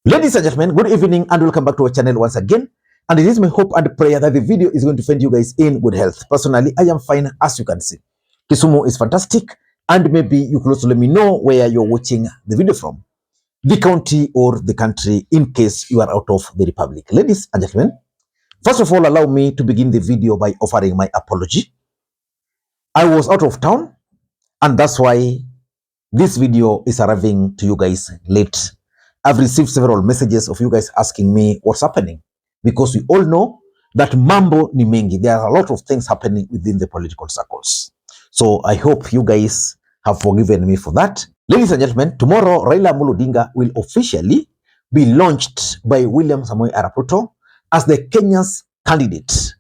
Ladies and gentlemen, good evening and welcome back to our channel once again. And it is my hope and prayer that the video is going to find you guys in good health. Personally, I am fine, as you can see. Kisumu is fantastic, and maybe you could also let me know where you're watching the video from, the county or the country, in case you are out of the republic. Ladies and gentlemen, first of all, allow me to begin the video by offering my apology. I was out of town, and that's why this video is arriving to you guys late. I've received several messages of you guys asking me what's happening, because we all know that mambo ni mengi. There are a lot of things happening within the political circles. So I hope you guys have forgiven me for that. Ladies and gentlemen, tomorrow Raila Odinga will officially be launched by William Samoei Arap Ruto as the Kenya's candidate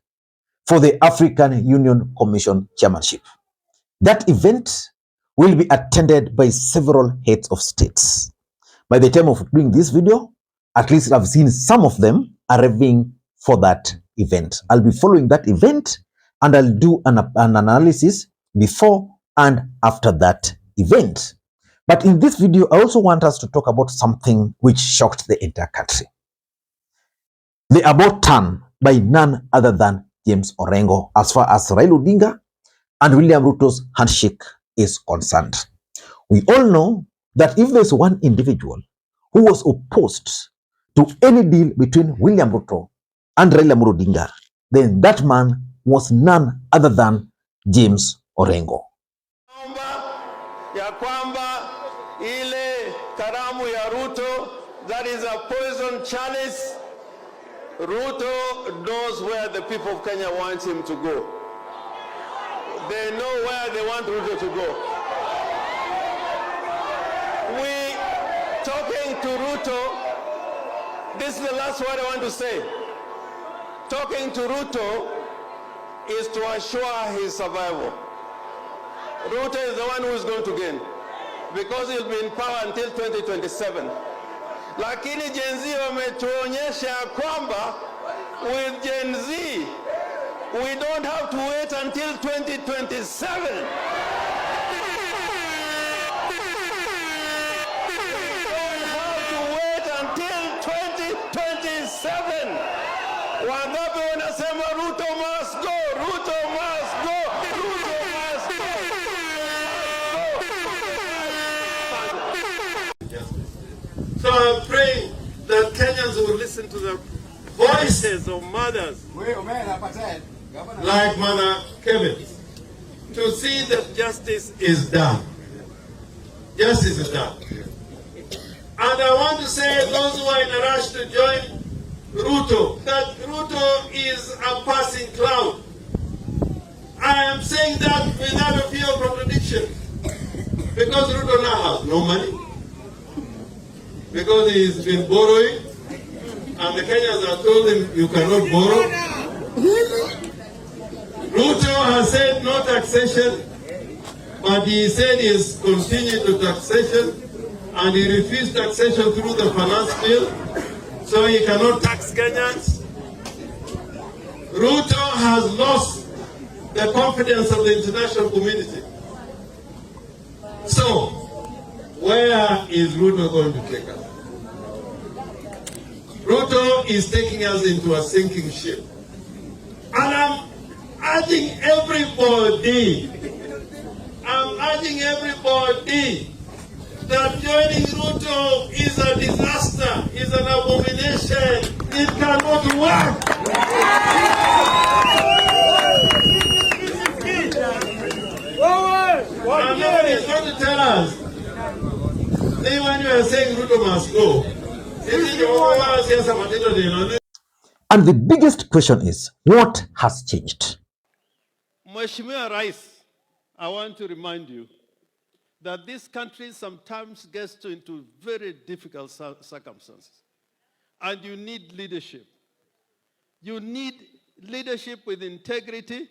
for the African Union Commission chairmanship. That event will be attended by several heads of states. By the time of doing this video, at least I've seen some of them arriving for that event. I'll be following that event and I'll do an analysis before and after that event. But in this video, I also want us to talk about something which shocked the entire country. The about turn by none other than James Orengo as far as Raila Odinga and William Ruto's handshake is concerned. We all know that if there's one individual who was opposed to any deal between William Ruto and Raila Odinga, then that man was none other than James Orengo. Ya kwamba ile karamu ya Ruto, that is a poison chalice. Ruto knows where the people of Kenya want him to go. They know where they want Ruto to go. We talking to Ruto, this is the last word I want to say. Talking to Ruto is to assure his survival. Ruto is the one who is going to gain, because he'll be in power until 2027. Lakini Gen Z wametuonyesha kwamba with Gen Z, we don't have to wait until 2027. Wangapi wanasema Ruto must go, Ruto must go, Ruto must go. So I'm praying that Kenyans will listen to the voices of mothers like Mother Kevin to see that justice is done. Justice is done. And I want to say those who are in a rush to join Ruto, that Ruto is a passing cloud. I am saying that without a fear of contradiction, because Ruto now has no money, because he's been borrowing, and the Kenyans have told him you cannot borrow. Ruto has said no taxation, but he said he is continuing to taxation, and he refused taxation through the finance bill. So he cannot tax Kenyans. Ruto has lost the confidence of the international community. So, where is Ruto going to take us? Ruto is taking us into a sinking ship. And I'm urging everybody that joining Ruto is a disaster, is an abomination. It cannot work. And nobody is going to tell us. Then when you are saying Ruto must go, and the biggest question is, what has changed? Mheshimiwa Rais, I want to remind you that this country sometimes gets into very difficult circumstances. And you need leadership. You need leadership with integrity.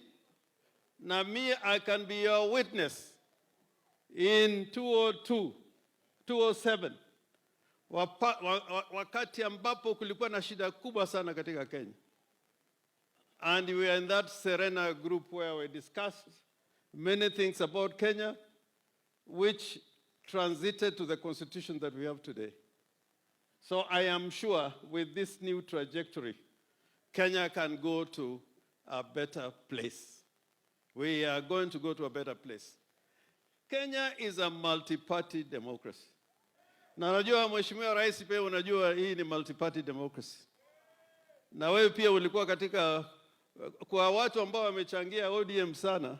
Now me, I can be your witness. In 2002, 2007, wakati ambapo kulikuwa na shida kubwa sana katika Kenya. And we were in that Serena group where we discussed many things about Kenya, which transited to the constitution that we have today. So I am sure with this new trajectory, Kenya can go to a better place. We are going to go to a better place. Kenya is a multi-party democracy. Na unajua Mheshimiwa Rais pia unajua hii ni multi-party democracy. Na wewe pia ulikuwa katika, kwa watu ambao wamechangia ODM sana,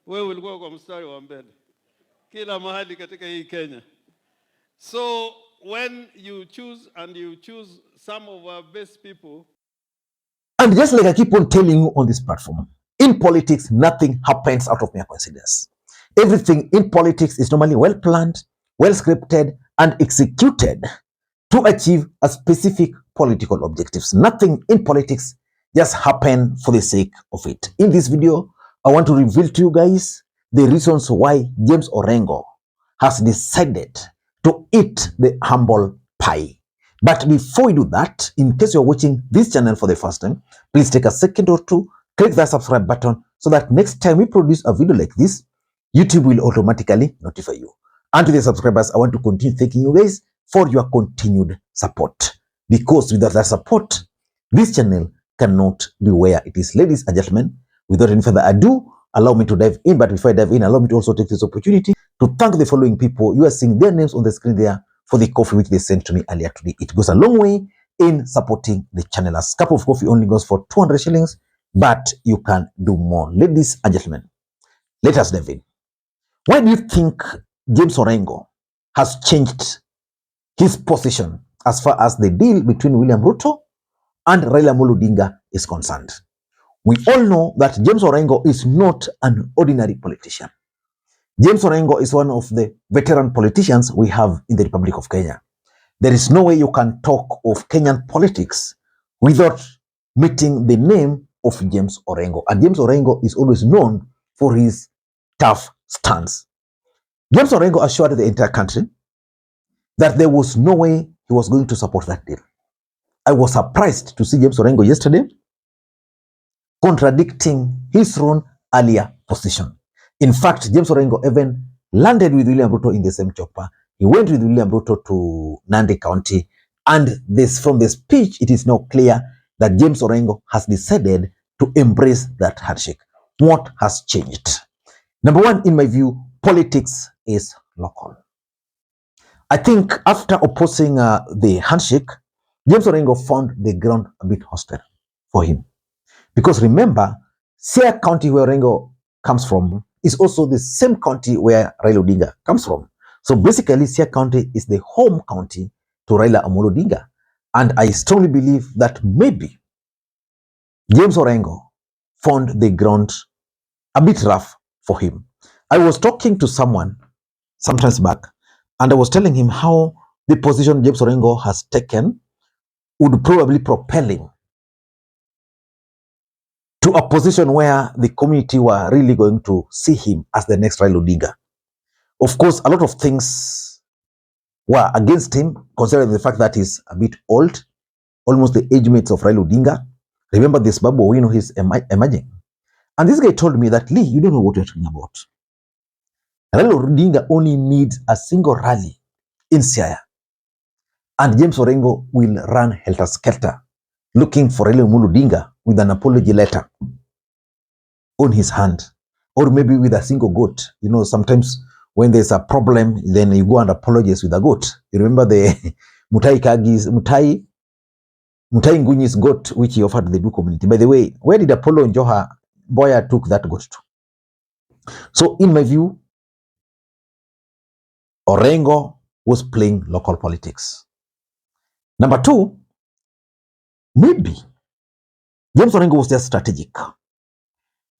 wewe ulikuwa kwa mstari wa mbele kila mahali katika hii Kenya. So when you choose some of our best people. And just like I keep on telling you on this platform, in politics, nothing happens out of mere coincidence. Everything in politics is normally well planned, well scripted, and executed to achieve a specific political objectives. Nothing in politics just happen for the sake of it. In this video, I want to reveal to you guys the reasons why James Orengo has decided to eat the humble pie. But before we do that, in case you're watching this channel for the first time, please take a second or two, click that subscribe button so that next time we produce a video like this, YouTube will automatically notify you. And to the subscribers, I want to continue thanking you guys for your continued support. Because without that support, this channel cannot be where it is. Ladies and gentlemen, without any further ado, allow me to dive in. But before I dive in, allow me to also take this opportunity to thank the following people. You are seeing their names on the screen there for the coffee which they sent to me earlier today. It goes a long way in supporting the channel. A cup of coffee only goes for 200 shillings, but you can do more. Ladies and gentlemen, let us dive in. Why do you think James Orengo has changed his position as far as the deal between William Ruto and Raila Odinga is concerned? We all know that James Orengo is not an ordinary politician. James Orengo is one of the veteran politicians we have in the Republic of Kenya. There is no way you can talk of Kenyan politics without meeting the name of James Orengo. And James Orengo is always known for his tough stance. James Orengo assured the entire country that there was no way he was going to support that deal. I was surprised to see James Orengo yesterday contradicting his own earlier position. In fact, James Orengo even landed with William Ruto in the same chopper. He went with William Ruto to Nandi County, and from the speech, it is now clear that James Orengo has decided to embrace that handshake. What has changed? Number one, in my view, politics is local. I think after opposing the handshake, James Orengo found the ground a bit hostile for him. Because remember, Siaya County, where Orengo comes from, is also the same county where Raila Odinga comes from. So basically, Siaya County is the home county to Raila Odinga. And I strongly believe that maybe James Orengo found the ground a bit rough for him. I was talking to someone sometimes back, and I was telling him how the position James Orengo has taken would probably propel him to a position where the community were really going to see him as the next Raila Odinga. Of course, a lot of things were against him, considering the fact that he's a bit old, almost the age mates of Raila Odinga. Remember this Babu, he's emerging. And this guy told me that, Lee, you don't know what you're talking about. Raila Odinga only needs a single rally in Siaya, and James Orengo will run helter-skelter looking for Raila Odinga with an apology letter on his hand, or maybe with a single goat. You know, sometimes when there's a problem, then you go and apologize with a goat. You remember the Mutai Ngunyi's goat, which he offered the Du community. By the way, where did Apollo Njoha Boya took that goat to? So in my view, Orengo was playing local politics. Number two, maybe James Orengo was just strategic.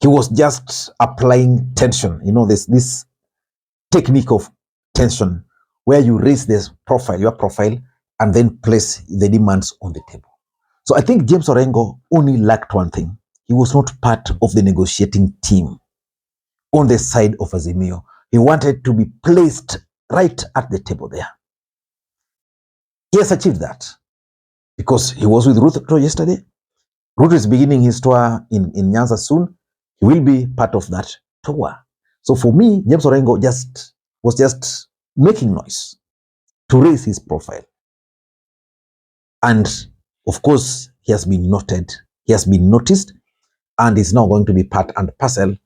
He was just applying tension. You know, this technique of tension where you raise your profile, and then place the demands on the table. So I think James Orengo only lacked one thing. He was not part of the negotiating team on the side of Azimio. He wanted to be placed right at the table there. He has achieved that because he was with Ruto yesterday. Ruto is beginning his tour in Nyanza soon. He will be part of that tour. So for me, James Orengo was just making noise to raise his profile. And of course, he has been noticed, and is now going to be part and parcel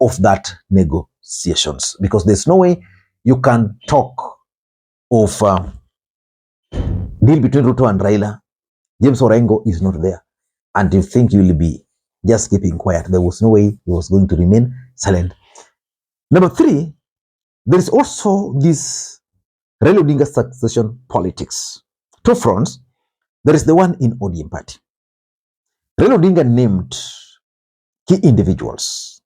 of that negotiations, because there's no way you can talk of deal between Ruto and Raila. James Orengo is not there, and you think you will be just keeping quiet. There was no way he was going to remain silent. Number 3, there is also this Raila Odinga succession politics. 2 fronts. There is the one in ODM party. Raila Odinga named key individuals: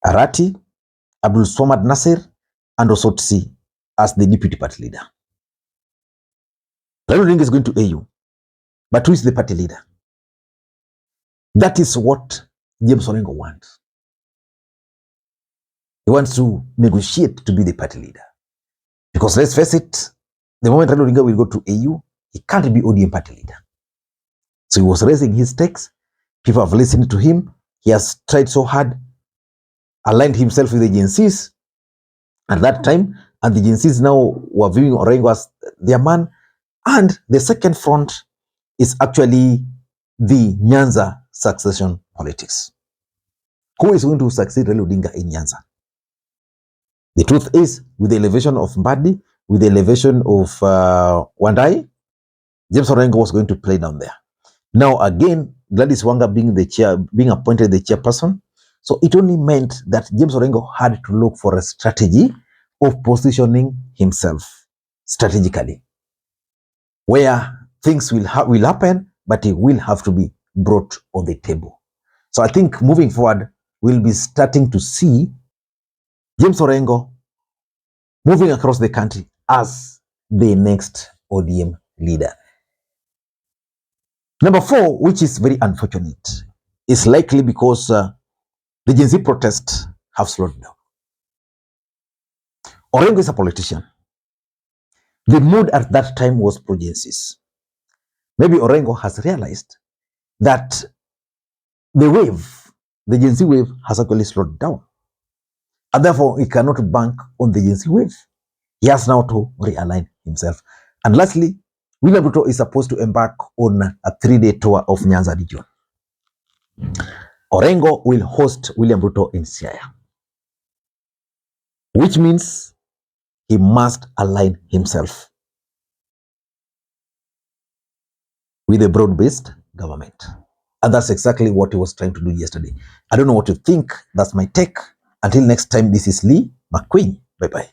Arati, Abdul Swamad Nasir, and Osotsi as the deputy party leader. Raila Odinga is going to AU, but who is the party leader? That is what James Orengo wants. He wants to negotiate to be the party leader. Because let's face it, the moment Raila Odinga will go to AU, he can't be ODM party leader. So he was raising his stakes. People have listened to him. He has tried so hard, aligned himself with the agencies at that time, and the agencies now were viewing Orengo as their man. And the second front is actually the Nyanza succession politics. Who is going to succeed Raila Odinga in Nyanza? The truth is, with the elevation of Mbadi, with the elevation of Wandai, James Orengo was going to play down there. Now again, Gladys Wanga being appointed the chairperson, so it only meant that James Orengo had to look for a strategy of positioning himself strategically, where things will happen, but it will have to be brought on the table. So I think moving forward, we'll be starting to see James Orengo moving across the country as the next ODM leader. Number 4, which is very unfortunate, is likely because the Gen Z protests have slowed down. Orengo is a politician. The mood at that time was pro-Gen Zs. Maybe Orengo has realized that the Gen Z wave has actually slowed down. And therefore, he cannot bank on the Gen Z wave. He has now to realign himself. And lastly, William Ruto is supposed to embark on a 3-day tour of Nyanza region. Orengo will host William Ruto in Siaya, which means he must align himself with a broad-based government. And that's exactly what he was trying to do yesterday. I don't know what you think. That's my take. Until next time, this is Lee Makwiny. Bye-bye.